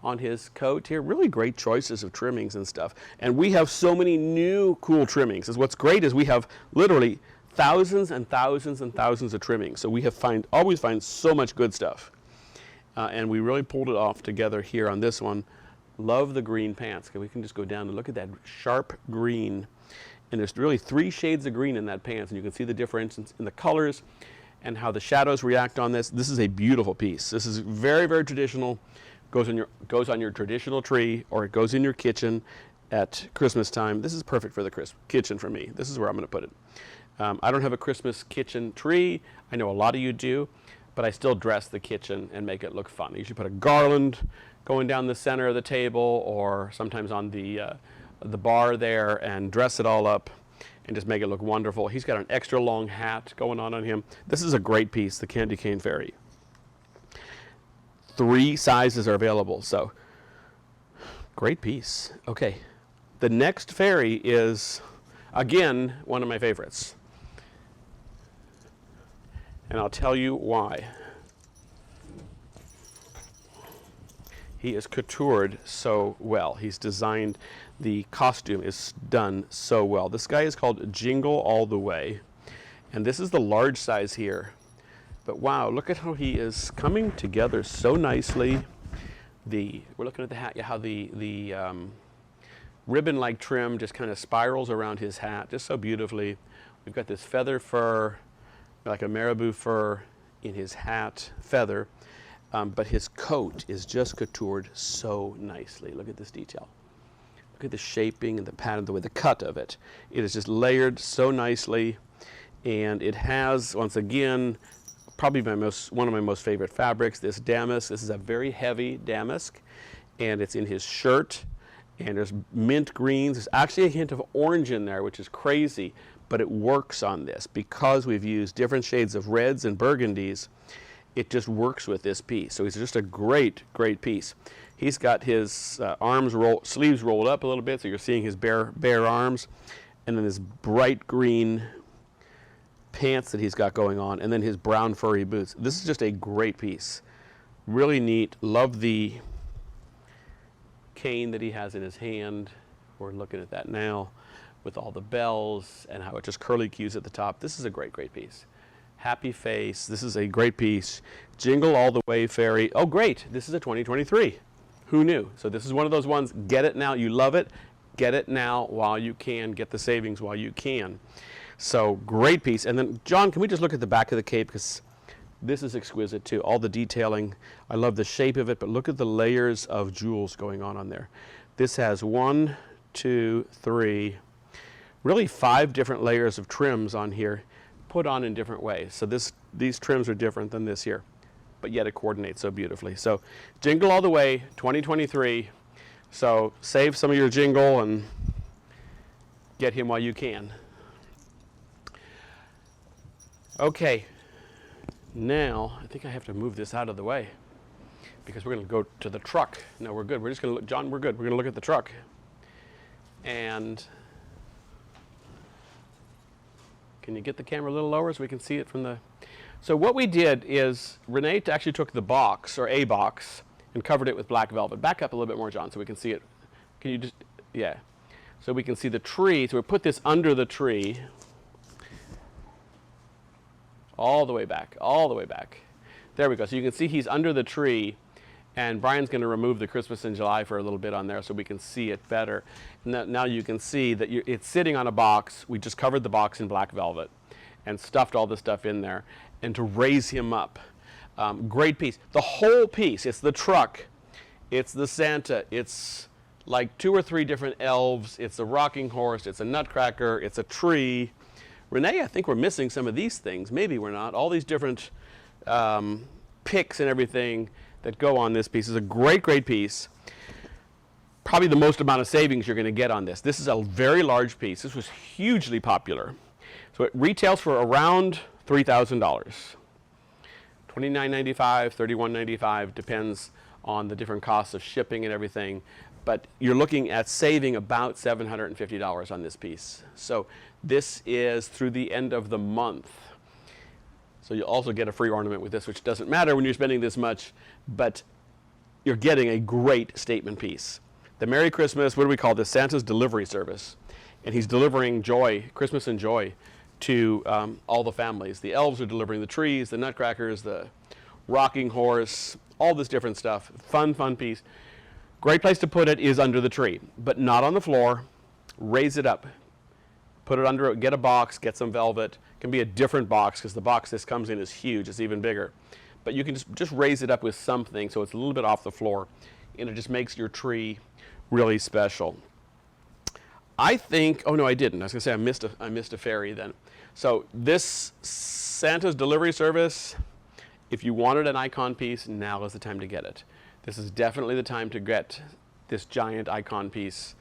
on his coat here. Really great choices of trimmings and stuff. And we have so many new cool trimmings. What's great is we have literally thousands and thousands and thousands of trimmings. So we have always find so much good stuff. And we really pulled it off together here on this one. Love the green pants. Okay, we can just go down and look at that sharp green. And there's really 3 shades of green in that pants. And you can see the difference in the colors and how the shadows react on this. This is a beautiful piece. This is very, very traditional. Goes on your traditional tree, or it goes in your kitchen at Christmas time. This is perfect for the kitchen for me. This is where I'm going to put it. I don't have a Christmas kitchen tree. I know a lot of you do, but I still dress the kitchen and make it look fun. I usually put a garland going down the center of the table, or sometimes on the bar there, and dress it all up and just make it look wonderful. He's got an extra long hat going on him. This is a great piece, the Candy Cane Fairy. 3 sizes are available, so great piece. Okay, the next fairy is, again, one of my favorites. And I'll tell you why. He is coutoured so well. He's designed, the costume is done so well. This guy is called Jingle All The Way, and this is the large size here. But wow, look at how he is coming together so nicely. We're looking at the hat, how the ribbon-like trim just kind of spirals around his hat, just so beautifully. We've got this feather fur, like a marabou fur in his hat feather. But his coat is just coutoured so nicely. Look at this detail. Look at the shaping and the pattern, the way the cut of it. It is just layered so nicely, and it has, once again, probably one of my most favorite fabrics, this damask. This is a very heavy damask, and it's in his shirt, and there's mint greens. There's actually a hint of orange in there, which is crazy, but it works on this because we've used different shades of reds and burgundies. It just works with this piece. So it's just a great, great piece. He's got his sleeves rolled up a little bit, so you're seeing his bare arms, and then this bright green pants that he's got going on, and then his brown furry boots. This is just a great piece. Really neat. Love the cane that he has in his hand. We're looking at that now with all the bells and how it just curly cues at the top. This is a great, great piece. Happy face. This is a great piece. Jingle All The Way Fairy. Oh, great. This is a 2023. Who knew? So this is one of those ones, get it now. You love it. Get it now while you can. Get the savings while you can. So great piece. And then, John, can we just look at the back of the cape? Because this is exquisite too. All the detailing. I love the shape of it, but look at the layers of jewels going on there. This has 1, 2, 3, really 5 different layers of trims on here, put on in different ways. So these trims are different than this here, but yet it coordinates so beautifully. So Jingle All The Way 2023. So save some of your jingle and get him while you can. Okay, now I think I have to move this out of the way because we're going to go to the truck. No, we're good. We're just going to look, John, we're good. We're going to look at the truck. And can you get the camera a little lower so we can see it from the... So what we did is Renee actually took the box, or a box, and covered it with black velvet. Back up a little bit more, John, so we can see it. Can you just... Yeah. So we can see the tree. So we put this under the tree. All the way back. All the way back. There we go. So you can see he's under the tree. And Brian's going to remove the Christmas in July for a little bit on there so we can see it better. And now you can see that it's sitting on a box. We just covered the box in black velvet and stuffed all the stuff in there. And to raise him up, great piece. The whole piece, it's the truck, it's the Santa, it's like 2 or 3 different elves, it's a rocking horse, it's a Nutcracker, it's a tree. Renee, I think we're missing some of these things. Maybe we're not. All these different picks and everything that go on this piece is a great, great piece. Probably the most amount of savings you're going to get on this. This is a very large piece. This was hugely popular. So it retails for around $3,000. $29.95, $31.95, depends on the different costs of shipping and everything. But you're looking at saving about $750 on this piece. So this is through the end of the month. So you'll also get a free ornament with this, which doesn't matter when you're spending this much, but you're getting a great statement piece. The Merry Christmas, what do we call this? Santa's delivery service. And he's delivering joy, Christmas and joy, to all the families. The elves are delivering the trees, the Nutcrackers, the rocking horse, all this different stuff. Fun, fun piece. Great place to put it is under the tree, but not on the floor. Raise it up. Put it under, get a box, get some velvet. It can be a different box because the box this comes in is huge. It's even bigger. But you can just raise it up with something so it's a little bit off the floor, and it just makes your tree really special. I think, oh no, I didn't. I was going to say I missed a fairy then. So this Santa's delivery service, if you wanted an icon piece, now is the time to get it. This is definitely the time to get this giant icon piece.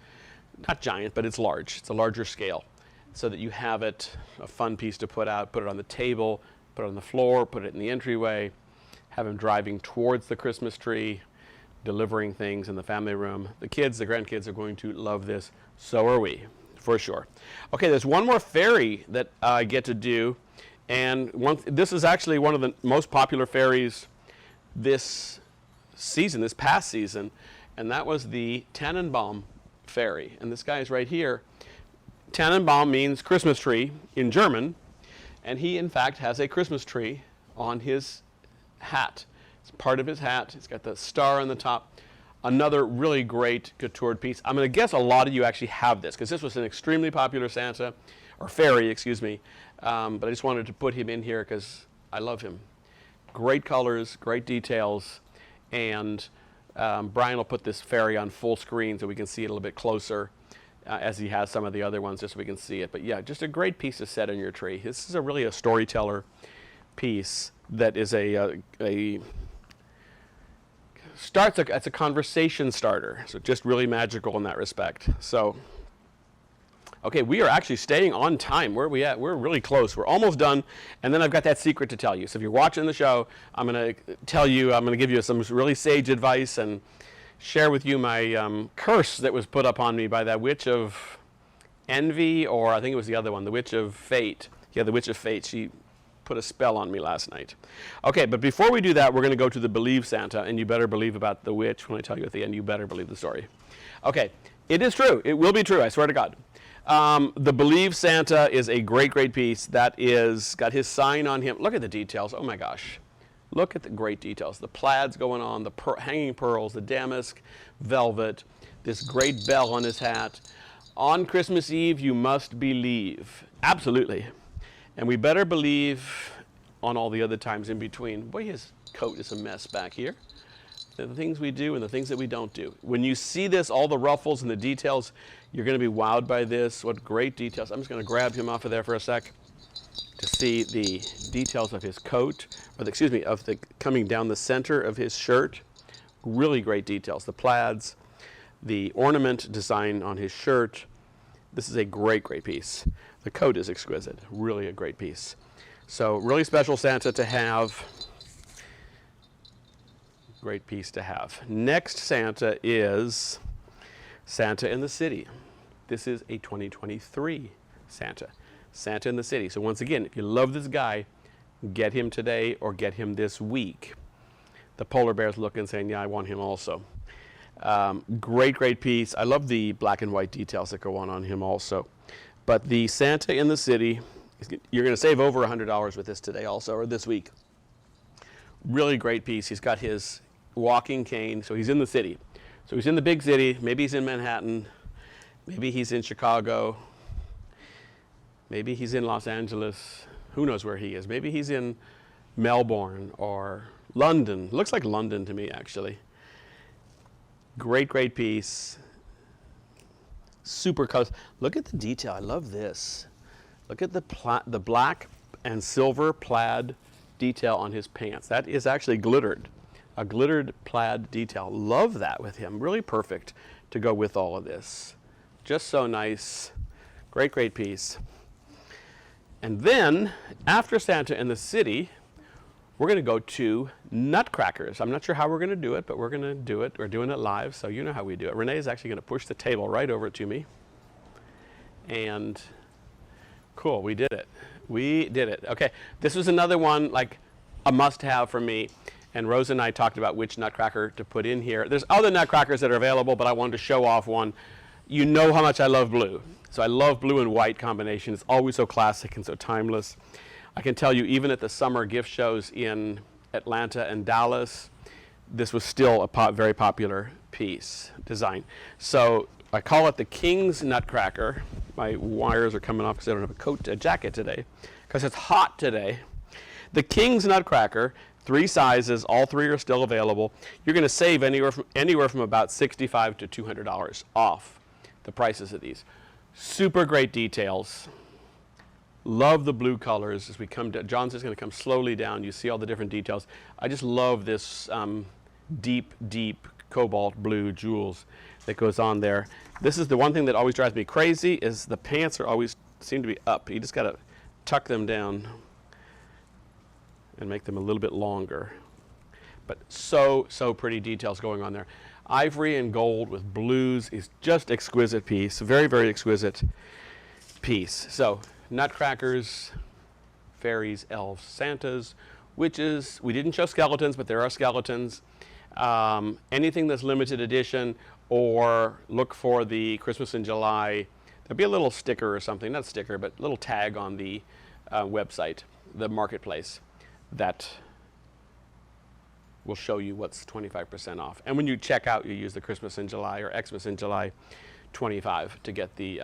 Not giant, but it's large. It's a larger scale so that you have it, a fun piece to put out, put it on the table, put it on the floor, put it in the entryway, have him driving towards the Christmas tree, delivering things in the family room. The kids, the grandkids are going to love this. So are we, for sure. Okay, there's one more fairy that I get to do. And this is actually one of the most popular fairies this season, this past season. And that was the Tannenbaum Fairy. And this guy is right here. Tannenbaum means Christmas tree in German. And he, in fact, has a Christmas tree on his hat. It's part of his hat. It's got the star on the top. Another really great couturier piece. I'm going to guess a lot of you actually have this because this was an extremely popular Santa, or fairy, excuse me. But I just wanted to put him in here because I love him. Great colors, great details, and Brian will put this fairy on full screen so we can see it a little bit closer as he has some of the other ones just so we can see it. But yeah, just a great piece to set in your tree. This is really a storyteller piece that is it's a conversation starter, so just really magical in that respect. So, okay, we are actually staying on time. Where are we at? We're really close. We're almost done, and then I've got that secret to tell you. So if you're watching the show, I'm going to give you some really sage advice and share with you my curse that was put upon me by that witch of envy, or I think it was the other one, the witch of fate. Yeah, the witch of fate. She put a spell on me last night. Okay, but before we do that, we're going to go to the Believe Santa, and you better believe about the witch. When I tell you at the end, you better believe the story. Okay, it is true. It will be true, I swear to God. The Believe Santa is a great, great piece that is got his sign on him. Look at the details. Oh my gosh. Look at the great details. The plaids going on, the hanging pearls, the damask velvet, this great bell on his hat. On Christmas Eve, you must believe. Absolutely. And we better believe on all the other times in between. Boy, his coat is a mess back here. The things we do and the things that we don't do. When you see this, all the ruffles and the details, you're going to be wowed by this. What great details. I'm just going to grab him off of there for a sec to see the details of his coat, or excuse me, of the coming down the center of his shirt. Really great details. The plaids, the ornament design on his shirt. This is a great, great piece. The coat is exquisite. Really a great piece. So really special Santa to have. Great piece to have. Next Santa is Santa in the City. This is a 2023 Santa. Santa in the City. So once again, if you love this guy, get him today or get him this week. The polar bear's looking and saying, yeah, I want him also. Great, great piece. I love the black and white details that go on him also. But the Santa in the City, you're going to save over $100 with this today also, or this week. Really great piece. He's got his walking cane. So he's in the city. So he's in the big city. Maybe he's in Manhattan. Maybe he's in Chicago. Maybe he's in Los Angeles. Who knows where he is? Maybe he's in Melbourne or London. Looks like London to me, actually. Great, great piece. Super colors. Look at the detail. I love this. Look at the black and silver plaid detail on his pants. That is actually glittered. A glittered plaid detail. Love that with him. Really perfect to go with all of this. Just so nice. Great, great piece. And then, after Santa in the city, we're going to go to Nutcrackers. I'm not sure how we're going to do it, but we're going to do it. We're doing it live, so you know how we do it. Renee is actually going to push the table right over to me. And cool, we did it. We did it. Okay, this was another one, like a must-have for me. And Rose and I talked about which Nutcracker to put in here. There's other Nutcrackers that are available, but I wanted to show off one. You know how much I love blue. So I love blue and white combination. It's always so classic and so timeless. I can tell you, even at the summer gift shows in Atlanta and Dallas, this was still a very popular piece, design. So I call it the King's Nutcracker. My wires are coming off because I don't have a jacket today, because it's hot today. The King's Nutcracker, 3 sizes, all 3 are still available. You're going to save anywhere from about $65 to $200 off the prices of these. Super great details. Love the blue colors as we come down. John's just going to come slowly down. You see all the different details. I just love this deep, deep cobalt blue jewels that goes on there. This is the one thing that always drives me crazy, is the pants are always seem to be up. You just got to tuck them down and make them a little bit longer. But so pretty details going on there. Ivory and gold with blues is just exquisite piece. Very, very exquisite piece. So Nutcrackers, fairies, elves, Santas, witches. We didn't show skeletons, but there are skeletons. Anything that's limited edition, or look for the Christmas in July. There'll be a little sticker or something, not sticker, but a little tag on the website, the marketplace, that will show you what's 25% off. And when you check out, you use the Christmas in July or Xmas in July 25 to get the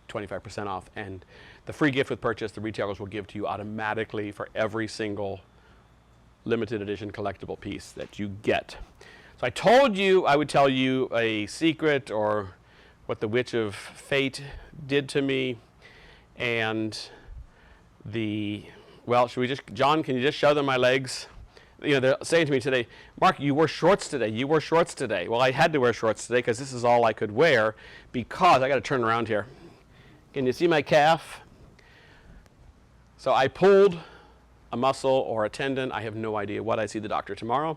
25% off. And the free gift with purchase, the retailers will give to you automatically for every single limited edition collectible piece that you get. So I told you I would tell you a secret, or what the Witch of Fate did to me. And well, should we just, John, can you just show them my legs? You know, they're saying to me today, Mark, you wore shorts today. You wore shorts today. Well, I had to wear shorts today because this is all I could wear, because I got to turn around here. Can you see my calf? So I pulled a muscle or a tendon. I have no idea what. I see the doctor tomorrow.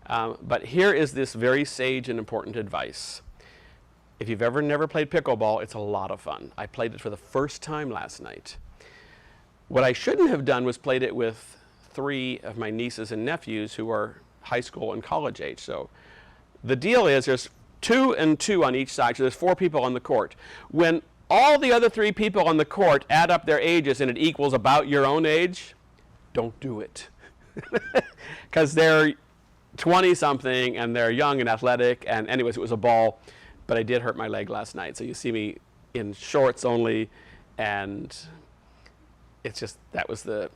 But here is this very sage and important advice. If you've never played pickleball, it's a lot of fun. I played it for the first time last night. What I shouldn't have done was played it with 3 of my nieces and nephews who are high school and college age. So the deal is there's 2 and 2 on each side, so there's 4 people on the court. When all the other 3 people on the court add up their ages and it equals about your own age, don't do it. Because they're 20-something and they're young and athletic, and anyways, it was a ball, but I did hurt my leg last night. So you see me in shorts only, and it's just, that was the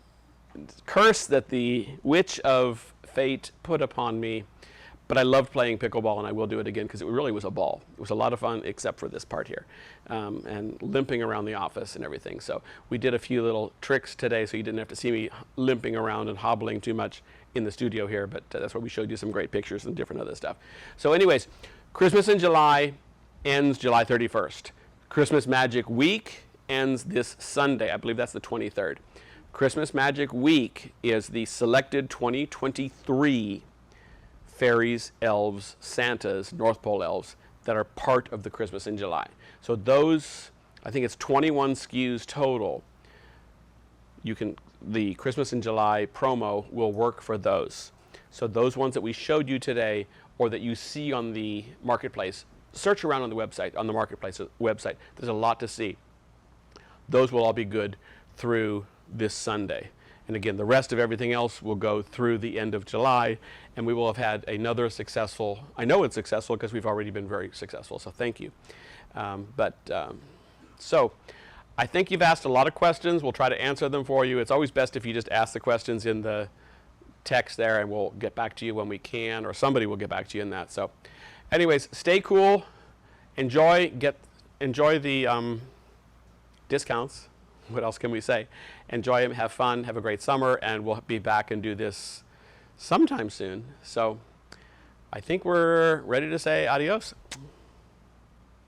curse that the Witch of Fate put upon me. But I loved playing pickleball, and I will do it again because it really was a ball. It was a lot of fun, except for this part here, and limping around the office and everything. So we did a few little tricks today, so you didn't have to see me limping around and hobbling too much in the studio here, but that's why we showed you some great pictures and different other stuff. So anyways, Christmas in July ends July 31st. Christmas Magic Week ends this Sunday. I believe that's the 23rd. Christmas Magic Week is the selected 2023 fairies, elves, Santas, North Pole elves that are part of the Christmas in July. So those, I think it's 21 SKUs total. The Christmas in July promo will work for those. So those ones that we showed you today, or that you see on the marketplace, search around on the website, on the marketplace website. There's a lot to see. Those will all be good through this Sunday. And again, the rest of everything else will go through the end of July, and we will have had another successful, I know it's successful because we've already been very successful, so thank you. So I think you've asked a lot of questions. We'll try to answer them for you. It's always best if you just ask the questions in the text there, and we'll get back to you when we can, or somebody will get back to you in that. So anyways, stay cool, enjoy the discounts. What else can we say? Enjoy them, have fun, have a great summer, and we'll be back and do this sometime soon. So I think we're ready to say adios.